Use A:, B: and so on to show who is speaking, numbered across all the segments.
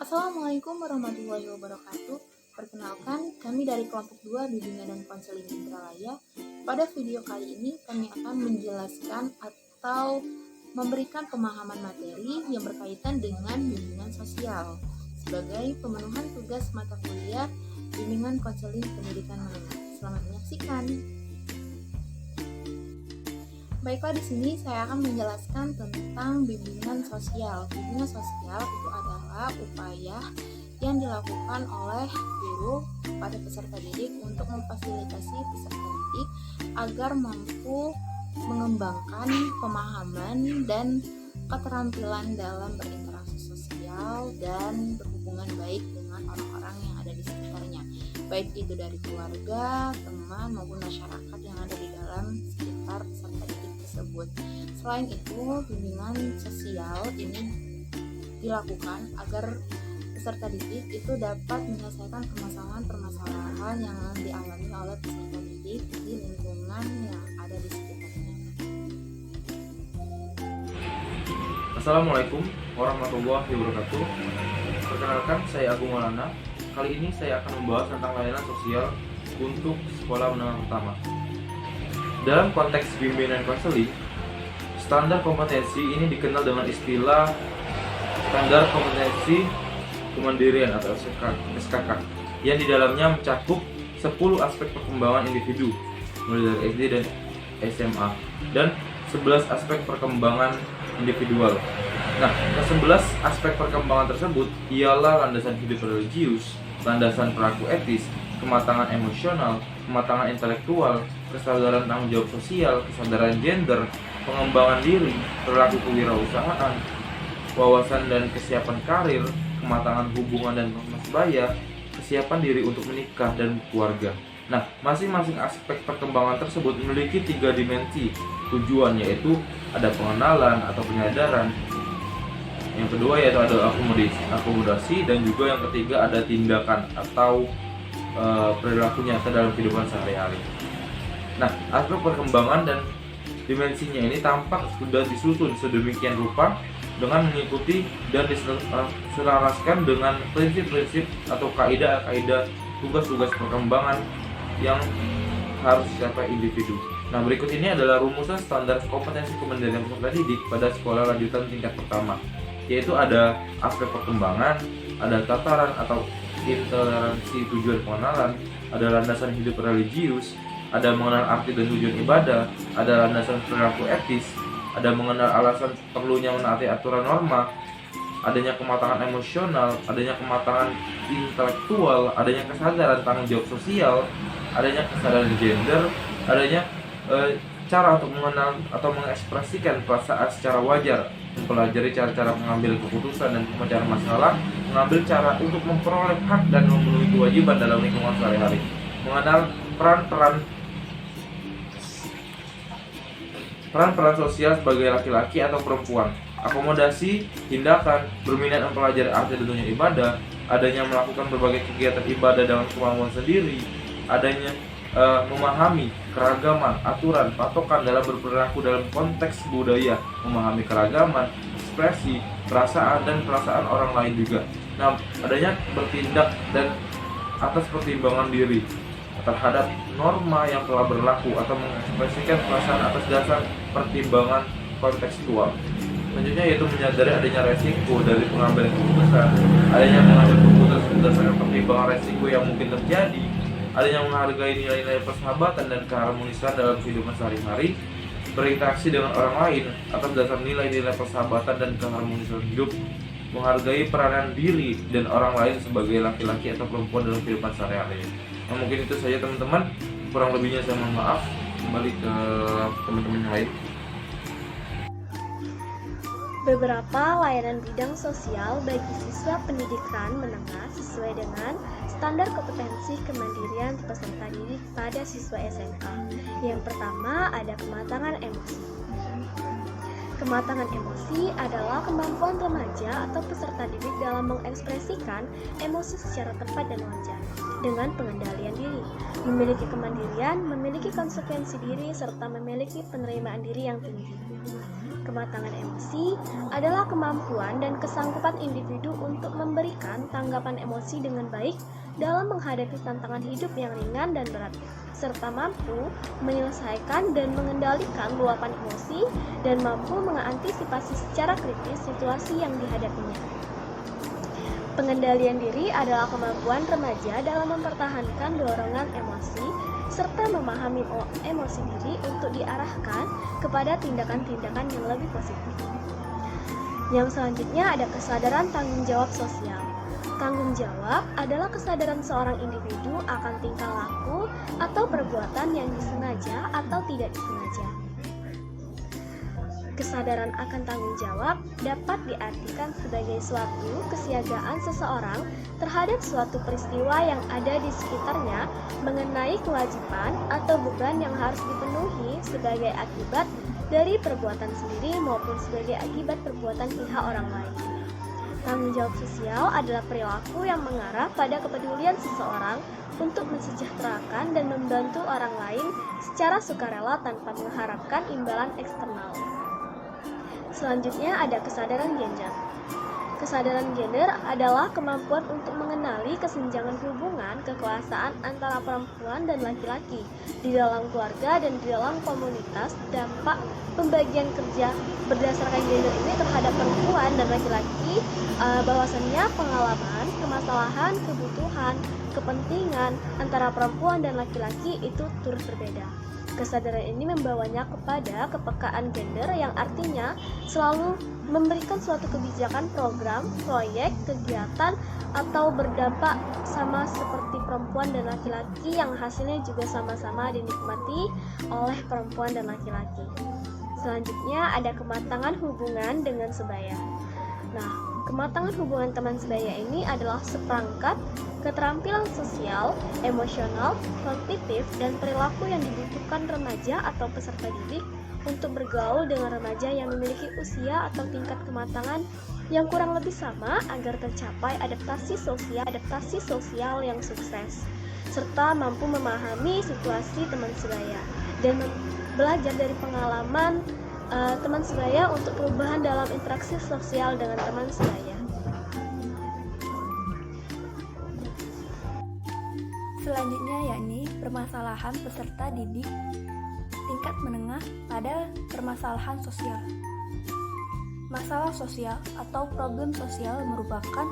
A: Assalamualaikum warahmatullahi wabarakatuh. Perkenalkan, kami dari kelompok 2 Bimbingan dan Konseling Indralaya. Pada video kali ini kami akan menjelaskan atau memberikan pemahaman materi yang berkaitan dengan bimbingan sosial sebagai pemenuhan tugas mata kuliah Bimbingan Konseling Pendidikan Menengah. Selamat menyaksikan. Baiklah, di sini saya akan menjelaskan tentang bimbingan sosial. Bimbingan sosial itu adalah upaya yang dilakukan oleh guru pada peserta didik untuk memfasilitasi peserta didik agar mampu mengembangkan pemahaman dan keterampilan dalam berinteraksi sosial dan berhubungan baik dengan orang-orang yang ada di sekitarnya, baik itu dari keluarga, teman, maupun masyarakat yang ada di dalam sekitar peserta didik tersebut. Selain itu, bimbingan sosial ini dilakukan agar peserta didik itu dapat menyelesaikan permasalahan-permasalahan yang dialami oleh peserta didik di lingkungan yang ada di sekitarnya.
B: Assalamualaikum warahmatullahi wabarakatuh. Perkenalkan, saya Agung Maulana. Kali ini saya akan membahas tentang layanan sosial untuk sekolah menengah pertama. Dalam konteks bimbingan konseling, standar kompetensi ini dikenal dengan istilah standar kompetensi kemandirian atau SKK, yang di dalamnya mencakup 10 aspek perkembangan individu mulai dari SD dan SMA dan 11 aspek perkembangan individual. Nah, ke-11 aspek perkembangan tersebut ialah landasan hidup religius, landasan perilaku etis, kematangan emosional, kematangan intelektual, kesadaran tanggung jawab sosial, kesadaran gender, pengembangan diri, perilaku kewirausahaan, wawasan dan kesiapan karir, kematangan hubungan dan sebaya, kesiapan diri untuk menikah dan keluarga. Nah, masing-masing aspek perkembangan tersebut memiliki 3 dimensi tujuan, yaitu ada pengenalan atau penyadaran, yang kedua yaitu ada akomodasi, dan juga yang ketiga ada tindakan atau perilaku nyata dalam kehidupan sehari-hari. Nah, aspek perkembangan dan dimensinya ini tampak sudah disusun sedemikian rupa dengan mengikuti dan diselaraskan dengan prinsip-prinsip atau kaidah-kaidah tugas-tugas perkembangan yang harus dicapai individu. Nah, berikut ini adalah rumusan standar kompetensi kemandirian peserta didik pada sekolah lanjutan tingkat pertama, yaitu ada aspek perkembangan, ada tataran atau intoleransi tujuan pengenalan, ada landasan hidup religius, ada mengenal arti dan tujuan ibadah, ada landasan perilaku etis, ada mengenal alasan perlunya menaati aturan norma, adanya kematangan emosional, adanya kematangan intelektual, adanya kesadaran tanggung jawab sosial, adanya kesadaran gender, adanya cara untuk mengenal atau mengekspresikan perasaan secara wajar, mempelajari cara-cara mengambil keputusan dan pemecahan masalah, mengambil cara untuk memperoleh hak dan memenuhi kewajiban dalam lingkungan sehari-hari, mengenal peran-peran sosial sebagai laki-laki atau perempuan, akomodasi, tindakan, berminat mempelajari arti dan tujuan ibadah, adanya melakukan berbagai kegiatan ibadah dengan kemampuan sendiri, adanya memahami keragaman, aturan, patokan dalam berperilaku dalam konteks budaya, memahami keragaman, ekspresi, perasaan dan perasaan orang lain juga. Nah, adanya bertindak dan atas pertimbangan diri terhadap norma yang telah berlaku atau mengekspresikan perasaan atas dasar pertimbangan kontekstual. Selanjutnya yaitu menyadari adanya resiko dari pengambilan keputusan, adanya mengambil keputusan berdasarkan pertimbangan resiko yang mungkin terjadi, adanya menghargai nilai-nilai persahabatan dan keharmonisan dalam kehidupan sehari-hari, berinteraksi dengan orang lain atas dasar nilai-nilai persahabatan dan keharmonisan hidup, menghargai peranan diri dan orang lain sebagai laki-laki atau perempuan dalam kehidupan sehari-hari. Nah, mungkin itu saja teman-teman, kurang lebihnya saya mohon maaf. Kembali ke teman-teman yang lain.
C: Beberapa layanan bidang sosial bagi siswa pendidikan menengah sesuai dengan standar kompetensi kemandirian peserta didik pada siswa SMA. Yang pertama ada kematangan emosi. Kematangan emosi adalah kemampuan remaja atau peserta didik dalam mengekspresikan emosi secara tepat dan wajar dengan pengendalian diri, memiliki kemandirian, memiliki konsekuensi diri, serta memiliki penerimaan diri yang tinggi. Kematangan emosi adalah kemampuan dan kesanggupan individu untuk memberikan tanggapan emosi dengan baik dalam menghadapi tantangan hidup yang ringan dan berat, serta mampu menyelesaikan dan mengendalikan luapan emosi dan mampu mengantisipasi secara kritis situasi yang dihadapinya. Pengendalian diri adalah kemampuan remaja dalam mempertahankan dorongan emosi serta memahami emosi diri untuk diarahkan kepada tindakan-tindakan yang lebih positif. Yang selanjutnya ada kesadaran tanggung jawab sosial. Tanggung jawab adalah kesadaran seorang individu akan tingkah laku atau perbuatan yang disengaja atau tidak disengaja. Kesadaran akan tanggung jawab dapat diartikan sebagai suatu kesiagaan seseorang terhadap suatu peristiwa yang ada di sekitarnya mengenai kewajiban atau beban yang harus dipenuhi sebagai akibat dari perbuatan sendiri maupun sebagai akibat perbuatan pihak orang lain. Tanggung jawab sosial adalah perilaku yang mengarah pada kepedulian seseorang untuk mensejahterakan dan membantu orang lain secara sukarela tanpa mengharapkan imbalan eksternal. Selanjutnya ada kesadaran gender. Kesadaran gender adalah kemampuan untuk mengenali kesenjangan hubungan kekuasaan antara perempuan dan laki-laki di dalam keluarga dan di dalam komunitas. Dampak pembagian kerja berdasarkan gender ini terhadap perempuan dan laki-laki bahwasannya pengalaman, kemasalahan, kebutuhan, kepentingan antara perempuan dan laki-laki itu turut berbeda. Kesadaran ini membawanya kepada kepekaan gender yang artinya selalu memberikan suatu kebijakan, program, proyek, kegiatan atau berdampak sama seperti perempuan dan laki-laki yang hasilnya juga sama-sama dinikmati oleh perempuan dan laki-laki. Selanjutnya ada kematangan hubungan dengan sebaya. Nah, kematangan hubungan teman sebaya ini adalah seperangkat keterampilan sosial, emosional, kognitif, dan perilaku yang dibutuhkan remaja atau peserta didik untuk bergaul dengan remaja yang memiliki usia atau tingkat kematangan yang kurang lebih sama agar tercapai adaptasi sosial yang sukses, serta mampu memahami situasi teman sebaya dan belajar dari pengalaman teman sebaya untuk perubahan dalam interaksi sosial dengan teman sebaya.
D: Selanjutnya yakni permasalahan peserta didik tingkat menengah pada permasalahan sosial. Masalah sosial atau problem sosial merupakan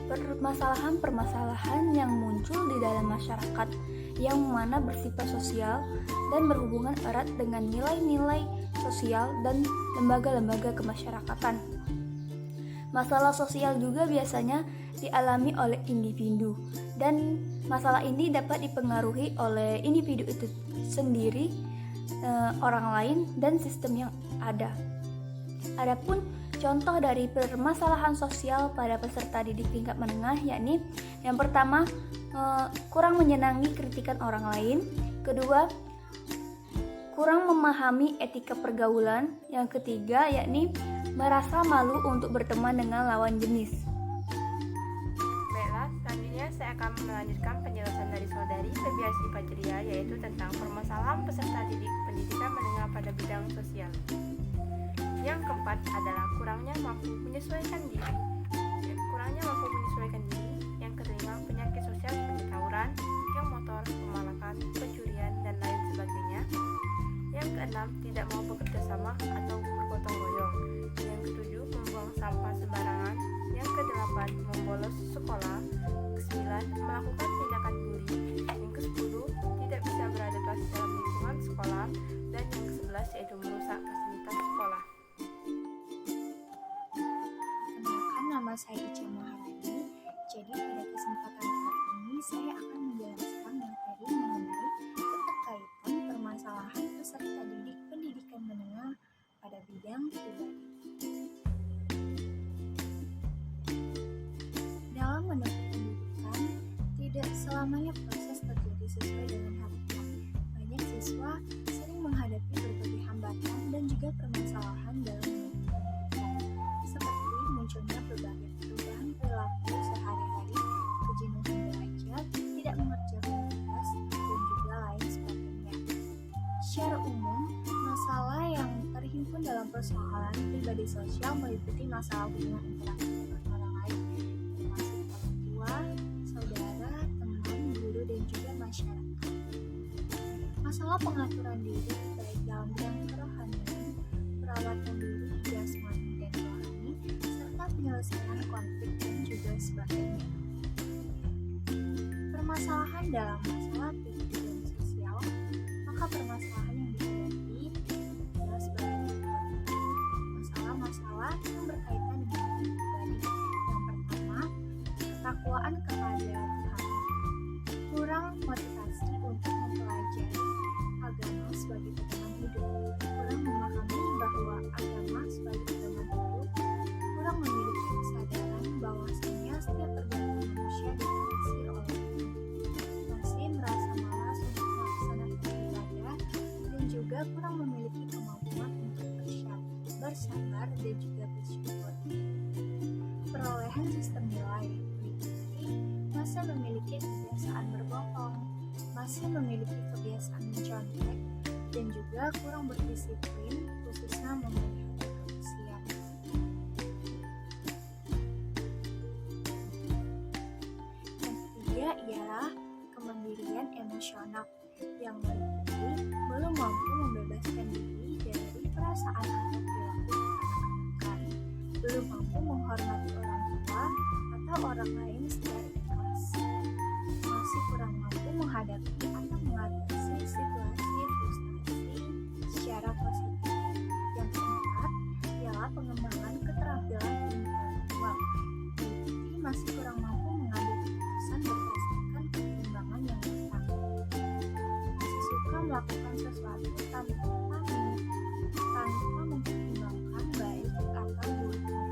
D: permasalahan-permasalahan yang muncul di dalam masyarakat yang mana bersifat sosial dan berhubungan erat dengan nilai-nilai sosial dan lembaga-lembaga kemasyarakatan. Masalah sosial juga biasanya dialami oleh individu dan masalah ini dapat dipengaruhi oleh individu itu sendiri, orang lain, dan sistem yang ada. Adapun contoh dari permasalahan sosial pada peserta didik tingkat menengah yakni yang pertama, kurang menyenangi kritikan orang lain. Kedua, kurang memahami etika pergaulan. Yang ketiga yakni merasa malu untuk berteman dengan lawan jenis.
E: Baiklah, selanjutnya saya akan melanjutkan penjelasan dari saudari Febiasi Fajria, yaitu tentang permasalahan peserta didik pendidikan menengah pada bidang sosial. Yang keempat adalah kurangnya mampu menyesuaikan diri. Yang kelima, penyakit sosial seperti tawuran, yang motor, pemalakan, pencurian, dan lain sebagainya. Yang keenam, tidak mau bekerja sama atau bergotong royong. Yang ketujuh, membuang sampah sembarangan. Yang kedelapan, membolos sekolah. Kesembilan, melakukan tindakan bully. Yang kesepuluh, tidak bisa beradaptasi dalam lingkungan sekolah. Dan yang ke-11 yaitu merusak fasilitas sekolah.
A: Perkenalkan, nama saya Ica Maharani. Jadi pada kesempatan kali ini saya akan menjelaskan materi mengenai keterkaitan permasalahan peserta didik pendidikan menengah pada bidang pribadi. Dalam menempuh pendidikan, tidak selamanya proses terjadi sesuai dengan harapan. Banyak siswa sering menghadapi berbagai hambatan dan juga permasalahan dalam menempuh pendidikan, seperti munculnya berbagai perubahan perilaku sehari-hari, kejenuhan belajar, tidak mengerjakan tugas, dan juga lain sebagainya. Secara umum, masalah yang terhimpun dalam proses permasalahan pribadi sosial meliputi masalah hubungan interaksi dengan orang lain, termasuk orang tua, saudara, teman, guru, dan juga masyarakat. Masalah pengaturan diri baik dalam bidang kerohanian, perawatan diri, jasmani, dan rohani, serta penyelesaian konflik dan juga sebagainya. Permasalahan dalam masalah pribadi dan sosial, maka permasalahan yang dihadapi adalah sebagai berikut. Masalah-masalah yang berkaitan dengan diri pribadi. Yang pertama, ketakwaan kepada Tuhan. Kurang motivasi untuk mempelajari agama sebagai pedoman hidup. Kurang memahami bahwa agama sebagai pedoman hidup. Kurang memiliki kesadaran bahwasanya setiap perbuatan manusia diawasi oleh Tuhan. Masih merasa malas untuk melaksanakan ibadah dan juga kurang memiliki kemampuan untuk bersabar dan juga bersyukur. Perolehan sistem nilai meliputi masih memiliki kebiasaan berbohong, masih memiliki kebiasaan mencontek, dan juga kurang berdisiplin khususnya memelihara kebersihan. Yang ketiga ialah kemandirian emosional yang meliputi belum mampu membebaskan diri dari perasaan atau perilaku kekanak-kanakan, belum mampu menghormati orang tua atau orang lain secara ikhlas, masih kurang mampu menghadapi atau mengatasi situasi frustasi secara positif. Yang keempat ialah pengembangan keterampilan intelektual, meliputi masih kurang mampu mengambil keputusan berdasarkan pertimbangan yang matang, masih suka melakukan sesuatu tanpa mempertimbangkan baik atau buruknya.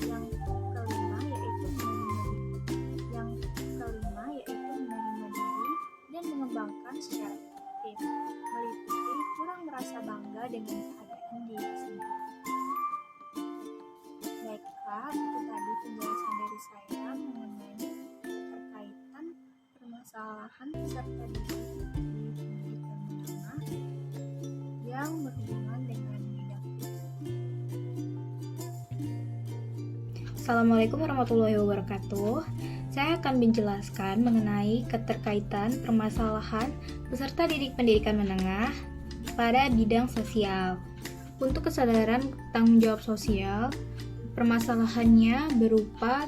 A: Yang kelima yaitu menerima diri dan mengembangkan secara efektif, meliputi kurang merasa bangga dengan keadaan diri sendiri. Baiklah, itu tadi penjelasan dari saya mengenai keterkaitan permasalahan peserta didik di pendidikan menengah yang berhubungan dengan bidang.
D: Assalamualaikum warahmatullahi wabarakatuh. Saya akan menjelaskan mengenai keterkaitan permasalahan peserta didik pendidikan menengah pada bidang sosial. Untuk kesadaran tanggung jawab sosial, permasalahannya berupa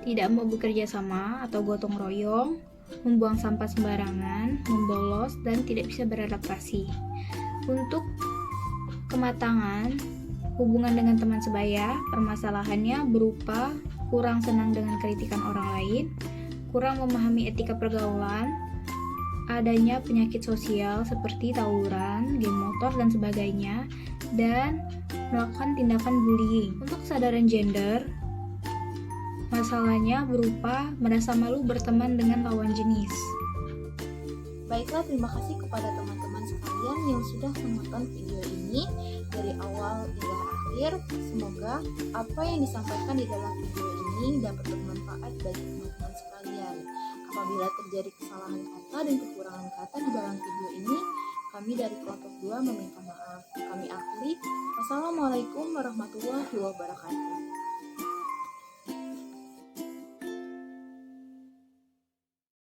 D: tidak mau bekerja sama atau gotong royong, membuang sampah sembarangan, membolos, dan tidak bisa beradaptasi. Untuk kematangan hubungan dengan teman sebaya, permasalahannya berupa kurang senang dengan kritikan orang lain, kurang memahami etika pergaulan, adanya penyakit sosial seperti tawuran, geng motor, dan sebagainya, dan melakukan tindakan bullying. Untuk kesadaran gender, masalahnya berupa merasa malu berteman dengan lawan jenis.
A: Baiklah, terima kasih kepada teman-teman sekalian yang sudah menonton video ini dari awal hingga akhir. Semoga apa yang disampaikan di dalam video ini dapat bermanfaat bagi teman-teman sekalian. Apabila terjadi kesalahan kata dan kekurangan kata di dalam video ini, kami dari kelompok 2 meminta maaf. Kami akhiri. Wassalamualaikum warahmatullahi wabarakatuh.